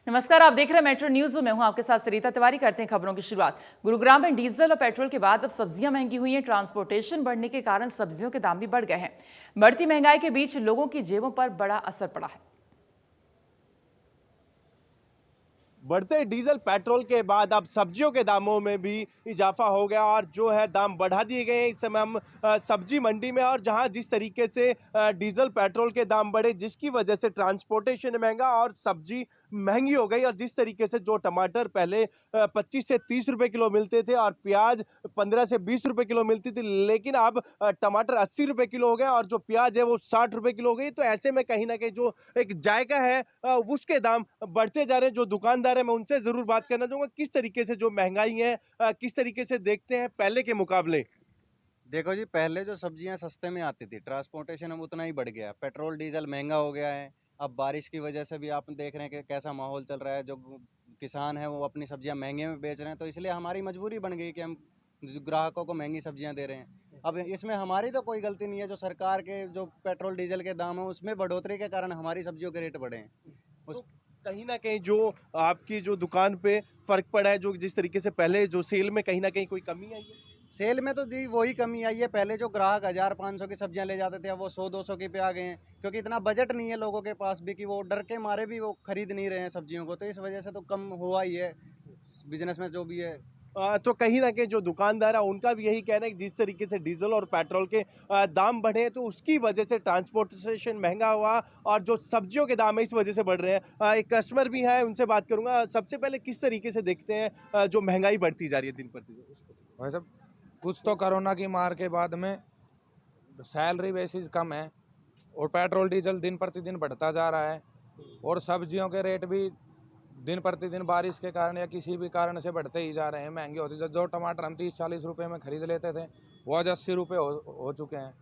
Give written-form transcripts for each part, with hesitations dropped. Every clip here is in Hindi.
नमस्कार, आप देख रहे हैं मेट्रो न्यूज। मैं हूं आपके साथ सरिता तिवारी। करते हैं खबरों की शुरुआत। गुरुग्राम में डीजल और पेट्रोल के बाद अब सब्जियां महंगी हुई हैं। ट्रांसपोर्टेशन बढ़ने के कारण सब्जियों के दाम भी बढ़ गए हैं। बढ़ती महंगाई के बीच लोगों की जेबों पर बड़ा असर पड़ा है। बढ़ते डीजल पेट्रोल के बाद अब सब्जियों के दामों में भी इजाफा हो गया और जो है दाम बढ़ा दिए गए हैं। इस समय हम सब्जी मंडी में, और जहां जिस तरीके से डीजल पेट्रोल के दाम बढ़े, जिसकी वजह से ट्रांसपोर्टेशन महंगा और सब्जी महंगी हो गई। और जिस तरीके से जो टमाटर पहले 25 से 30 रुपए किलो मिलते थे और प्याज 15 से 20 रुपए किलो मिलती थी, लेकिन अब टमाटर 80 रुपए किलो हो गए और जो प्याज है वो 60 रुपए किलो हो गई। तो ऐसे में कहीं ना कहीं जो एक जायका है उसके दाम बढ़ते जा रहे हैं। जो दुकानदार है, मैं उनसे जरूर बात करना चाहूंगा किस तरीके से जो महंगाई है किस तरीके से देखते हैं पहले के मुकाबले। देखो जी, पहले जो सब्जियां सस्ते में आती थी, ट्रांसपोर्टेशन अब उतना ही बढ़ गया है। पेट्रोल डीजल महंगा हो गया है। अब बारिश की वजह से भी आप देख रहे हैं कि कैसा माहौल चल रहा है। जो किसान है वो अपनी सब्जियां महंगे में बेच रहे हैं, तो इसलिए हमारी मजबूरी बन गई कि हम ग्राहकों को महंगी सब्जियां दे रहे हैं। अब इसमें हमारी तो कोई गलती नहीं है। जो सरकार के जो पेट्रोल डीजल के दाम है उसमें बढ़ोतरी के कारण हमारी सब्जियों के रेट बढ़े हैं। तो कहीं ना कहीं जो आपकी जो दुकान पे फर्क पड़ा है, जो जिस तरीके से पहले जो सेल में कहीं ना कहीं कोई कमी आई है। सेल में तो जी वही कमी आई है। पहले जो ग्राहक 1000-500 की सब्जियां ले जाते थे, अब वो 100-200 की पे आ गए हैं, क्योंकि इतना बजट नहीं है लोगों के पास भी कि वो डर के मारे भी वो खरीद नहीं रहे हैं सब्जियों को। तो इस वजह से तो कम हुआ ही है बिजनेस में जो भी है। तो कहीं ना कहीं जो दुकानदार है उनका भी यही कहना है कि जिस तरीके से डीजल और पेट्रोल के दाम बढ़े तो उसकी वजह से ट्रांसपोर्टेशन महंगा हुआ और जो सब्जियों के दाम है इस वजह से बढ़ रहे हैं। एक कस्टमर भी है, उनसे बात करूंगा। सबसे पहले किस तरीके से देखते हैं जो महंगाई बढ़ती जा रही है दिन प्रतिदिन। वैसे कुछ तो कोरोना की मार के बाद में सैलरी बेसिस कम है और पेट्रोल डीजल दिन प्रतिदिन बढ़ता जा रहा है और सब्जियों के रेट भी दिन प्रतिदिन बारिश के कारण या किसी भी कारण से बढ़ते ही जा रहे हैं, महंगे होते। जो टमाटर हम 30-40 रुपए में खरीद लेते थे वो आज 80 रुपये हो चुके हैं।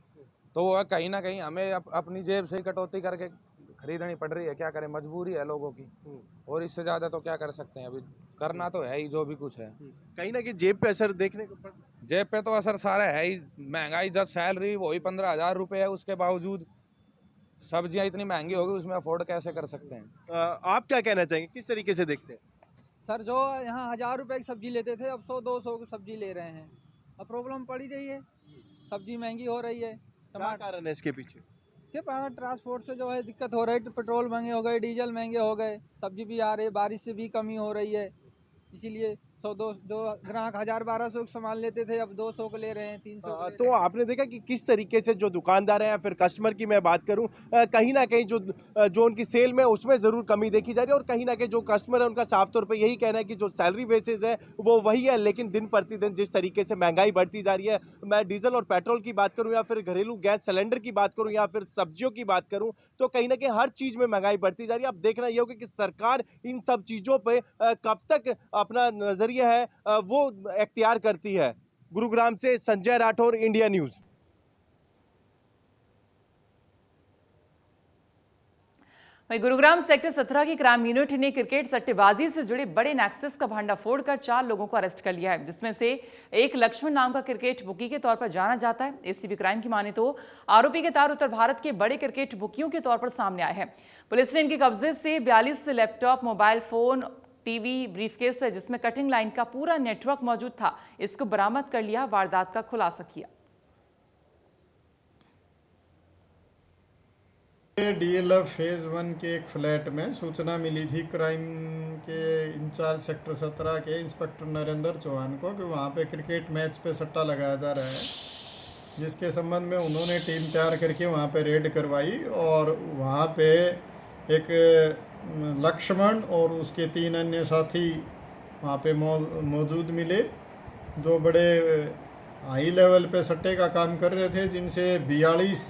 तो वो कहीं ना कहीं हमें अपनी जेब से ही कटौती करके खरीदनी पड़ रही है। क्या करें, मजबूरी है लोगों की और इससे ज़्यादा तो क्या कर सकते हैं। अभी करना तो है ही जो भी कुछ है। कहीं ना कहीं जेब पे असर देखने को पड़। जेब पे तो असर सारा है ही। महंगाई, जब सैलरी वही 15,000 रुपये है, उसके बावजूद सब्जियां इतनी महंगी होगी, उसमें अफोर्ड कैसे कर सकते हैं। आप क्या कहना चाहेंगे, किस तरीके से देखते हैं। सर, जो यहाँ 1000 रुपए की सब्जी लेते थे अब 100-200 की सब्जी ले रहे हैं। अब प्रॉब्लम पड़ी रही है, सब्जी महंगी हो रही है। क्या कारण है इसके पीछे। के पास ट्रांसपोर्ट से जो है दिक्कत हो रही है। पेट्रोल महंगे हो गए, डीजल महंगे हो गए, सब्जी भी आ रही है, बारिश से भी कमी हो रही है। इसीलिए 100-200 जो ग्राहक 1000-1200 के सामान लेते थे अब 200 को ले रहे हैं, 300 को ले तो रहे हैं। आपने देखा कि किस तरीके से जो दुकानदार है या फिर कस्टमर की मैं बात करूं, कहीं ना कहीं जो उनकी सेल में उसमें जरूर कमी देखी जा रही है। और कहीं ना कहीं जो कस्टमर है उनका साफ तौर पे यही कहना है कि जो सैलरी बेसिस है वो वही है, लेकिन दिन प्रतिदिन जिस तरीके से महंगाई बढ़ती जा रही है, मैं डीजल और पेट्रोल की बात करूं या फिर घरेलू गैस सिलेंडर की बात करूं या फिर सब्जियों की बात करूं, तो कहीं ना कहीं हर चीज में महंगाई बढ़ती जा रही है। अब देखना यह होगा कि सरकार इन सब चीजों पर कब तक अपना नजरिया है वो इख्तियार करती है। गुरुग्राम से संजय राठौर, इंडिया न्यूज। वहीं गुरुग्राम सेक्टर 17 की क्राइम यूनिट ने क्रिकेट सट्टेबाजी से जुड़े बड़े नेक्सस का भंडाफोड़ कर 4 लोगों को अरेस्ट कर लिया है, जिसमें से एक लक्ष्मण नाम का क्रिकेट बुकी के तौर पर जाना जाता है। एसीबी क्राइम की माने तो आरोपी के तार उत्तर भारत के बड़े क्रिकेट बुकियों के तौर पर सामने आए हैं। पुलिस ने इनके कब्जे से 42 laptop, mobile phone, TV, briefcase है जिसमें कटिंग लाइन का पूरा नेटवर्क मौजूद था, इसको बरामद कर लिया, वारदात का खुलासा किया। डीएलएफ फेज 1 के एक फ्लैट में सूचना मिली थी क्राइम के इंचार्ज सेक्टर 17 के इंस्पेक्टर नरेंद्र चौहान को कि वहाँ पे क्रिकेट मैच पे सट्टा लगाया जा रहा है, जिसके संबंध में उन्होंने टीम तैयार करके वहाँ पे रेड करवाई और वहाँ पे एक लक्ष्मण और उसके 3 अन्य साथी वहाँ पे मौजूद मिले, जो बड़े हाई लेवल पे सट्टे का काम कर रहे थे, जिनसे 42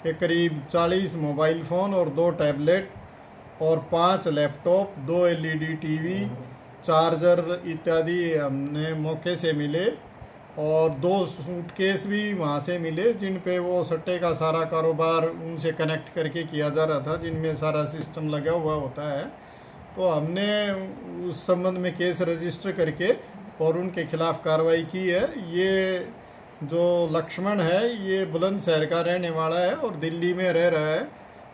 के करीब 40 मोबाइल फ़ोन और 2 टैबलेट और 5 लैपटॉप, 2 एलईडी टीवी, चार्जर इत्यादि हमने मौके से मिले और 2 सूटकेस भी वहाँ से मिले, जिन पे वो सट्टे का सारा कारोबार उनसे कनेक्ट करके किया जा रहा था, जिनमें सारा सिस्टम लगा हुआ होता है। तो हमने उस संबंध में केस रजिस्टर करके और उनके खिलाफ़ कार्रवाई की है। ये जो लक्ष्मण है ये बुलंदशहर का रहने वाला है और दिल्ली में रह रहा है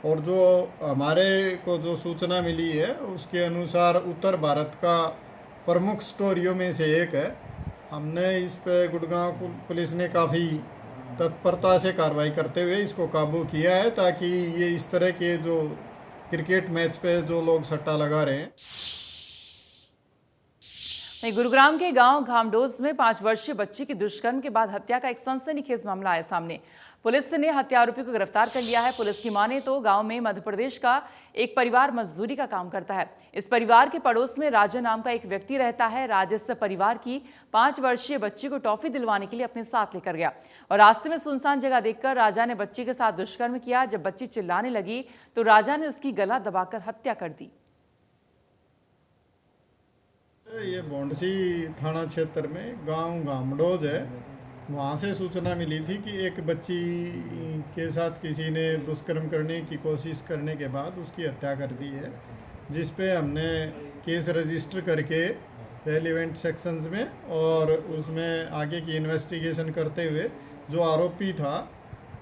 और जो हमारे को जो सूचना मिली है उसके अनुसार उत्तर भारत का प्रमुख स्टोरियों में से एक है। हमने इस पे गुड़गांव पुलिस ने काफ़ी तत्परता से कार्रवाई करते हुए इसको काबू किया है, ताकि ये इस तरह के जो क्रिकेट मैच पे जो लोग सट्टा लगा रहे हैं। वहीं गुरुग्राम के गांव घामडोज में 5 वर्षीय बच्ची की दुष्कर्म के बाद हत्या का एक सनसनीखेज मामला आया सामने। पुलिस ने हत्या आरोपी को गिरफ्तार कर लिया है। पुलिस की माने तो गांव में मध्य प्रदेश का एक परिवार मजदूरी का काम करता है। इस परिवार के पड़ोस में राजा नाम का एक व्यक्ति रहता है। राजा इस परिवार की 5 वर्षीय बच्ची को टॉफी दिलवाने के लिए अपने साथ लेकर गया और रास्ते में सुनसान जगह देखकर राजा ने बच्ची के साथ दुष्कर्म किया। जब बच्ची चिल्लाने लगी तो राजा ने उसकी गला दबाकर हत्या कर दी। ये बोंडसी थाना क्षेत्र में गांव घामडोज है, वहाँ से सूचना मिली थी कि एक बच्ची के साथ किसी ने दुष्कर्म करने की कोशिश करने के बाद उसकी हत्या कर दी है, जिस पे हमने केस रजिस्टर करके रेलिवेंट सेक्शंस में और उसमें आगे की इन्वेस्टिगेशन करते हुए जो आरोपी था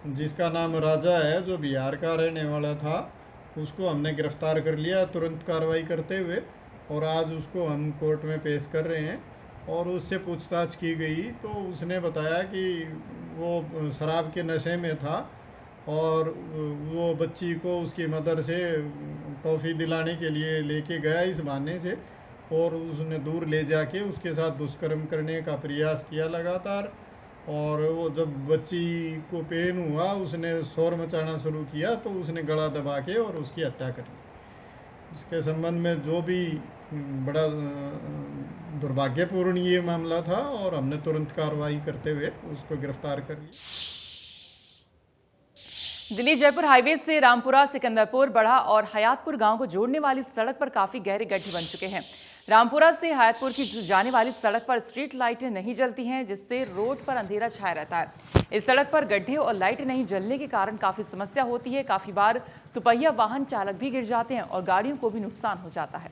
जिसका नाम राजा है, जो बिहार का रहने वाला था, उसको हमने गिरफ्तार कर लिया तुरंत कार्रवाई करते हुए और आज उसको हम कोर्ट में पेश कर रहे हैं। और उससे पूछताछ की गई तो उसने बताया कि वो शराब के नशे में था और वो बच्ची को उसकी मदर से टॉफ़ी दिलाने के लिए लेके गया इस बहाने से, और उसने दूर ले जाके उसके साथ दुष्कर्म करने का प्रयास किया लगातार। और वो जब बच्ची को पेन हुआ उसने शोर मचाना शुरू किया तो उसने गला दबा के और उसकी हत्या कर दी। इसके संबंध में जो भी बड़ा दुर्भाग्यपूर्ण ये मामला था और हमने तुरंत कार्रवाई करते हुए उसको गिरफ्तार कर लिया। दिल्ली जयपुर हाईवे से रामपुरा, सिकंदरपुर, बड़ा और हयातपुर गांव को जोड़ने वाली सड़क पर काफी गहरे गड्ढे बन चुके हैं। रामपुरा से हयातपुर की जाने वाली सड़क पर स्ट्रीट लाइटें नहीं जलती हैं, जिससे रोड पर अंधेरा छाया रहता है। इस सड़क पर गड्ढे और लाइट नहीं जलने के कारण काफी समस्या होती है। काफी बार दुपहिया वाहन चालक भी गिर जाते हैं और गाड़ियों को भी नुकसान हो जाता है।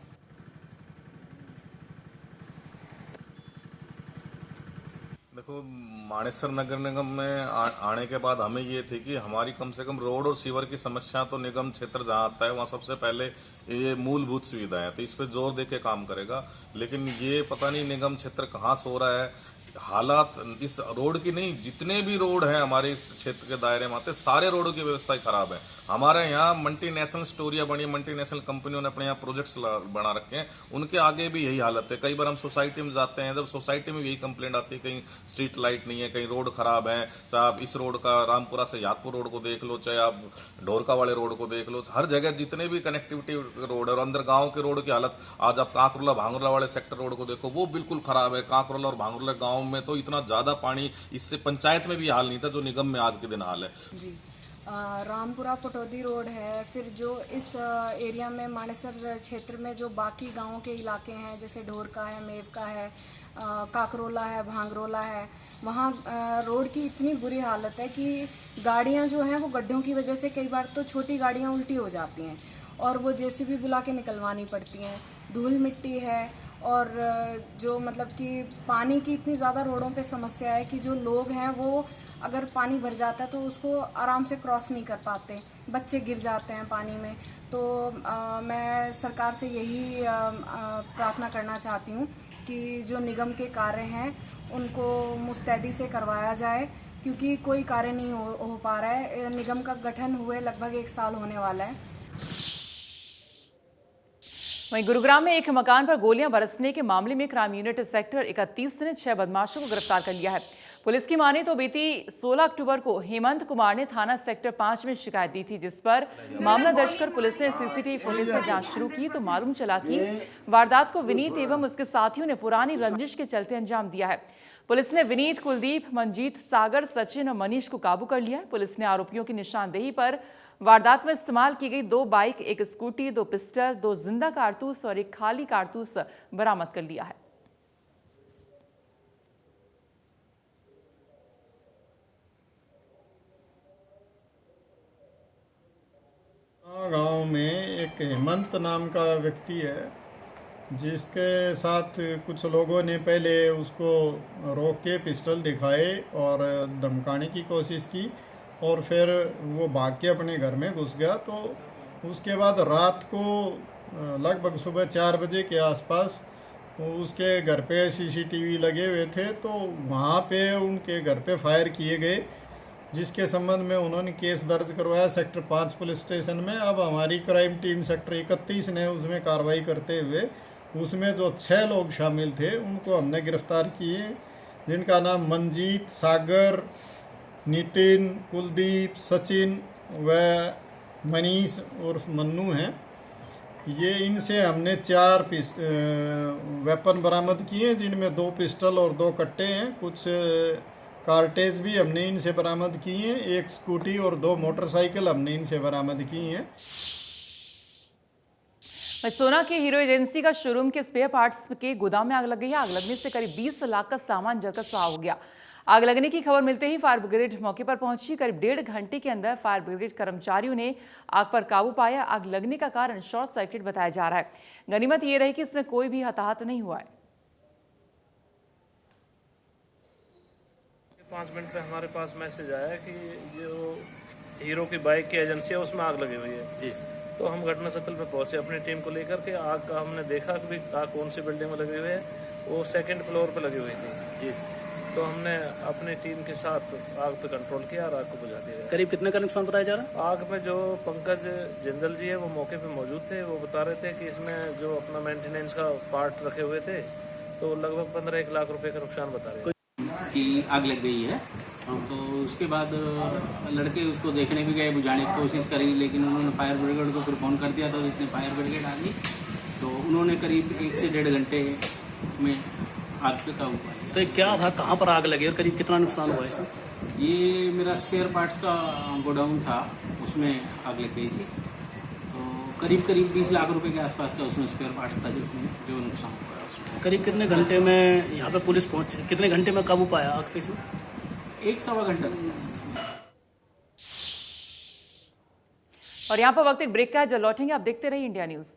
देखो, मानेसर नगर निगम में आने के बाद हमें ये थी कि हमारी कम से कम रोड और सीवर की समस्या तो निगम क्षेत्र जहाँ आता है वहाँ सबसे पहले ये मूलभूत सुविधाएं हैं, तो इस पे जोर दे के काम करेगा। लेकिन ये पता नहीं निगम क्षेत्र कहाँ सो रहा है। हालात इस रोड की नहीं, जितने भी रोड हैं हमारे इस क्षेत्र के दायरे में आते, सारे रोडों की व्यवस्था खराब है। हमारे यहाँ मल्टीनेशनल स्टोरियां बनी, मल्टीनेशनल कंपनियों ने अपने यहाँ प्रोजेक्ट्स बना रखे हैं, उनके आगे भी यही हालत है। कई बार हम सोसाइटी में जाते हैं, जब सोसाइटी में भी यही कंप्लेंट आती है, कहीं स्ट्रीट लाइट नहीं है, कहीं रोड खराब है। चाहे आप इस रोड का रामपुरा से यादपुर रोड को देख लो, चाहे आप ढोरका वाले रोड को देख लो, हर जगह जितने भी कनेक्टिविटी रोड है और अंदर गाँव के रोड की हालत, आज आप कांकरोला भांगरोला वाले सेक्टर रोड को देखो, वो बिल्कुल खराब है। कांकरोला और भांगरोला गाँव में तो इतना ज्यादा पानी, इससे पंचायत में भी हाल नहीं था जो निगम में आज के दिन हाल है जी। रामपुरा पटौदी रोड है, फिर जो इस एरिया में मानेसर क्षेत्र में जो बाकी गांवों के इलाके हैं, जैसे ढोरका है, मेवका है, काकरोला है, भांगरोला है, वहाँ रोड की इतनी बुरी हालत है कि गाड़ियाँ जो हैं वो गड्ढों की वजह से कई बार तो छोटी गाड़ियाँ उल्टी हो जाती हैं और वो जेसीबी बुला के निकलवानी पड़ती हैं। धूल मिट्टी है और जो मतलब कि पानी की इतनी ज़्यादा रोडों पे समस्या है कि जो लोग हैं वो अगर पानी भर जाता है तो उसको आराम से क्रॉस नहीं कर पाते, बच्चे गिर जाते हैं पानी में। तो मैं सरकार से यही प्रार्थना करना चाहती हूँ कि जो निगम के कार्य हैं उनको मुस्तैदी से करवाया जाए, क्योंकि कोई कार्य नहीं हो पा रहा है। निगम का गठन हुए लगभग 1 साल होने वाला है। वहीं गुरुग्राम में एक मकान पर गोलियां बरसने के मामले में क्राइम यूनिट सेक्टर 31 ने 6 बदमाशों को गिरफ्तार कर लिया है। पुलिस की माने तो बीती 16 अक्टूबर को हेमंत कुमार ने थाना सेक्टर 5 में शिकायत दी थी, जिस पर मामला दर्ज कर पुलिस ने सीसीटीवी फुटेज से जांच शुरू की तो मालूम चला कि वारदात को विनीत एवं उसके साथियों ने पुरानी रंजिश के चलते अंजाम दिया है। पुलिस ने विनीत, कुलदीप, मंजीत, सागर, सचिन और मनीष को काबू कर लिया है। पुलिस ने आरोपियों की निशानदेही पर वारदात में इस्तेमाल की गई 2 बाइक, 1 स्कूटी, 2 पिस्टल, 2 जिंदा कारतूस और 1 खाली कारतूस बरामद कर लिया है। गांव में एक हेमंत नाम का व्यक्ति है, जिसके साथ कुछ लोगों ने पहले उसको रोक के पिस्टल दिखाए और धमकाने की कोशिश की, और फिर वो भाग के अपने घर में घुस गया। तो उसके बाद रात को लगभग सुबह 4 बजे के आसपास उसके घर पे CCTV लगे हुए थे, तो वहाँ पे उनके घर पे फायर किए गए, जिसके संबंध में उन्होंने केस दर्ज करवाया सेक्टर 5 पुलिस स्टेशन में। अब हमारी क्राइम टीम सेक्टर 31 ने उसमें कार्रवाई करते हुए उसमें जो 6 लोग शामिल थे उनको हमने गिरफ्तार किए, जिनका नाम मंजीत, सागर, नितिन, कुलदीप, सचिन व मनीष और मन्नू हैं। ये इनसे हमने 4 वेपन बरामद किए, जिनमें 2 पिस्टल और 2 कट्टे हैं। कुछ कार्टेज भी हमने इनसे बरामद किए हैं, 1 स्कूटी और 2 मोटरसाइकिल हमने इनसे बरामद की हैं। सोना के हीरो एजेंसी का शोरूम के स्पेयर पार्ट्स के गोदाम में आग लग गई है। आग लगने से करीब 20 लाख का सामान जलकर स्वाह हो गया। आग लगने की खबर मिलते ही फायर ब्रिगेड मौके पर पहुंची। करीब 1.5 घंटे के अंदर फायर ब्रिगेड कर्मचारियों ने आग पर काबू पाया। आग लगने का कारण शॉर्ट सर्किट बताया जा रहा है। गनीमत ये रही कि इसमें कोई भी हताहत नहीं हुआ है। 5 मिनट पे हमारे पास मैसेज आया कि जो हीरो की बाइक की एजेंसी है उसमें आग लगी हुई है जी। तो हम घटनास्थल पे पहुंचे अपनी टीम को लेकर के। आग का हमने देखा कि आग कौन सी बिल्डिंग में लगी हुई है, वो 2nd फ्लोर पे लगी हुई थी जी। तो हमने अपनी टीम के साथ आग पे कंट्रोल किया और आग को बुझा दिया। करीब कितने का नुकसान बताया जा रहा है? आग में जो पंकज जिंदल जी है वो मौके पे मौजूद थे। वो बता रहे थे कि इसमें जो अपना मेंटेनेंस का पार्ट रखे हुए थे तो लगभग 15-1 लाख रुपए का नुकसान बता रहे थे कि आग लग गई है। तो उसके बाद लड़के उसको देखने भी गए, बुझाने की कोशिश करी, लेकिन उन्होंने फायर ब्रिगेड को फिर फोन कर दिया। तो इतने फायर ब्रिगेड आ गई, तो उन्होंने करीब 1 से 1.5 घंटे में आग पे काबू पाया। तो क्या था, कहाँ पर आग लगी और करीब कितना नुकसान हुआ इसमें? ये मेरा स्पेयर पार्ट्स का गोडाउन था, उसमें आग लग गई थी। तो करीब 20 लाख रुपए के आसपास का उसमें स्पेयर पार्ट्स था, जिसमें जो नुकसान हुआ उसमें। करीब कितने घंटे में यहाँ पे पुलिस पहुंची, कितने घंटे में काबू पाया आग पे इसमें? 1-1.25 घंटा लगा। और यहाँ पर वक्त एक ब्रेक का है। जब लौटेंगे आप देखते रहिए इंडिया न्यूज।